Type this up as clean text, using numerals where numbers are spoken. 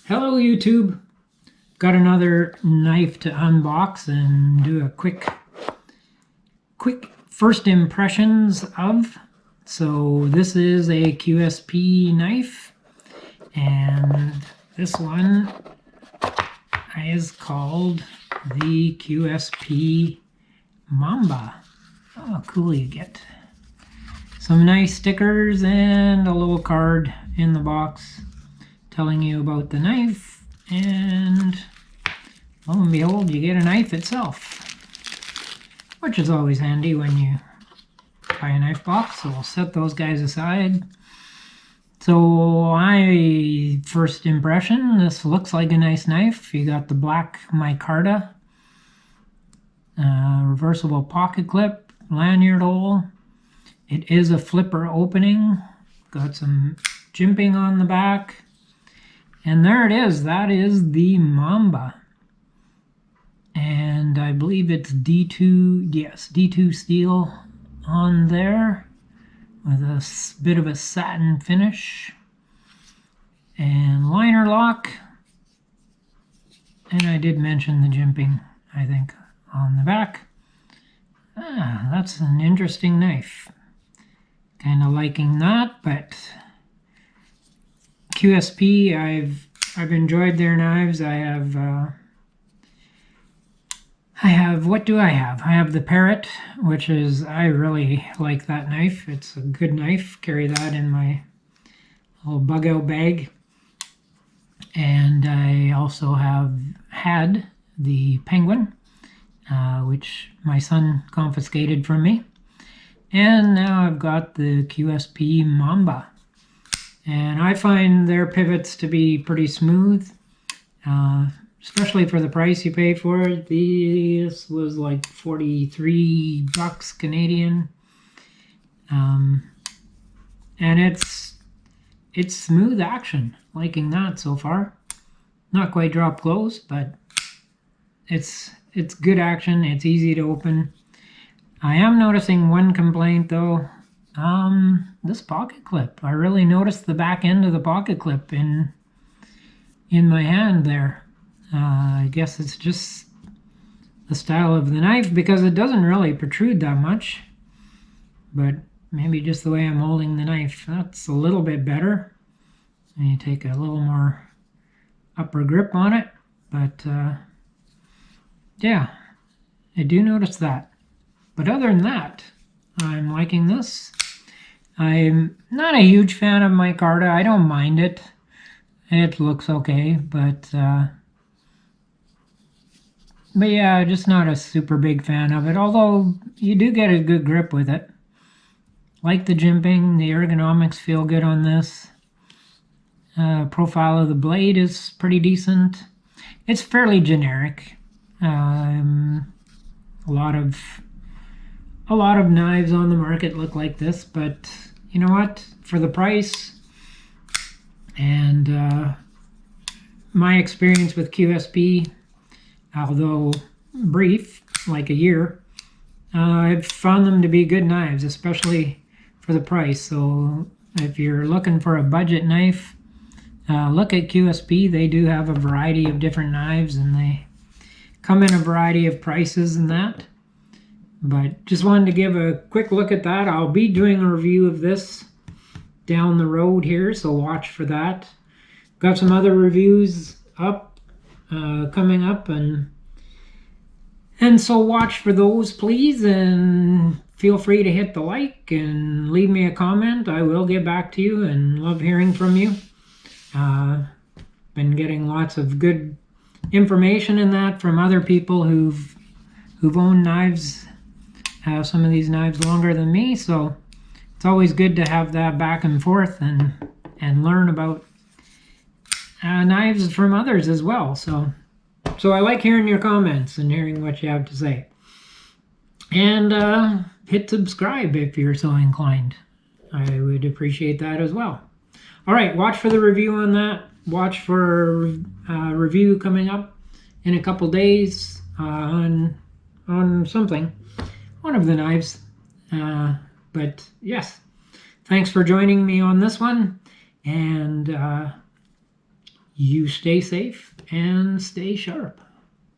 Hello YouTube, got another knife to unbox and do a quick first impressions of. So this is a QSP knife, and this one is called the QSP Mamba. Oh, cool, you get some nice stickers and a little card in the box telling you about the knife, and lo and behold, you get a knife itself, which is always handy when you buy a knife box. So we'll set those guys aside. So my first impression, this looks like a nice knife. You got the black micarta, reversible pocket clip, lanyard hole. It is a flipper opening, got some jimping on the back. And there it is. That is the Mamba. And I believe it's D2, yes, D2 steel on there with a bit of a satin finish. And liner lock. And I did mention the jimping, I think, on the back. That's an interesting knife. Kind of liking that, but QSP, I've enjoyed their knives. I have what do I have? I have the Parrot, which is, I really like that knife. It's a good knife. Carry that in my little bug out bag. And I also have had the Penguin, which my son confiscated from me. And now I've got the QSP Mamba. And I find their pivots to be pretty smooth, especially for the price you pay for it. This was like 43 bucks Canadian. And it's smooth action, liking that so far. Not quite drop close, but it's good action. It's easy to open. I am noticing one complaint though. This pocket clip. I really noticed the back end of the pocket clip in my hand there. I guess it's just the style of the knife, because it doesn't really protrude that much. But maybe just the way I'm holding the knife. That's a little bit better. And you take a little more upper grip on it. But yeah, I do notice that. But other than that, I'm liking this. I'm not a huge fan of micarta. I don't mind it. It looks okay, but yeah, just not a super big fan of it. Although you do get a good grip with it. Like the jimping, the ergonomics feel good on this. Profile of the blade is pretty decent. It's fairly generic. A lot of knives on the market look like this, but you know what? For the price and my experience with QSP, although brief, like a year, I've found them to be good knives, especially for the price. So if you're looking for a budget knife, look at QSP. They do have a variety of different knives, and they come in a variety of prices and that. But just wanted to give a quick look at that. I'll be doing a review of this down the road here, so watch for that. Got some other reviews up, coming up, and so watch for those, please. And feel free to hit the like and leave me a comment. I will get back to you, and love hearing from you. Been getting lots of good information in that from other people who've owned knives. Have some of these knives longer than me, so it's always good to have that back and forth and learn about knives from others as well. So I like hearing your comments and hearing what you have to say. And hit subscribe if you're so inclined. I would appreciate that as well. All right, watch for the review on that. Watch for a review coming up in a couple days on something. One of the knives. But yes, thanks for joining me on this one. And You stay safe and stay sharp.